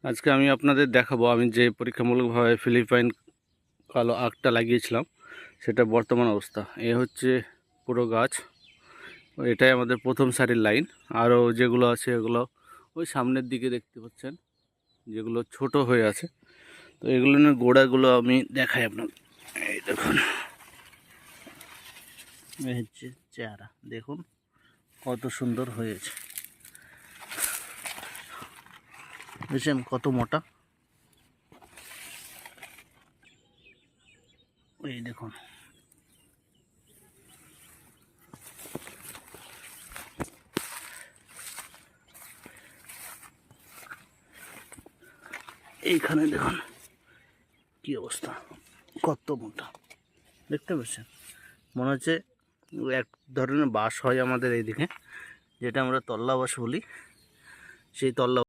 আজকে আমি আপনাদের দেখাবো আমি যে পরীক্ষামূলকভাবে ফিলিপাইন কালো আখটা লাগিয়েছিলাম সেটা বর্তমান অবস্থা। এ হচ্ছে পুরো গাছ, এটাই আমাদের প্রথম সারির লাইন। আরও যেগুলো আছে এগুলো ওই সামনের দিকে দেখতে পাচ্ছেন, যেগুলো ছোট হয়ে আছে। তো এগুলো নিয়ে গোড়াগুলো আমি দেখাই আপনার। এই দেখুন, এই হচ্ছে চেহারা, দেখুন কত সুন্দর হয়েছে, বুঝছেন কত মোটা। এই দেখুন, এইখানে দেখুন কি অবস্থা, কত মোটা, দেখতে পাচ্ছেন। মনে হচ্ছে এক ধরনের বাঁশ হয় আমাদের এইদিকে, যেটা আমরা তল্লা বাঁশ বলি, সেই তল্লা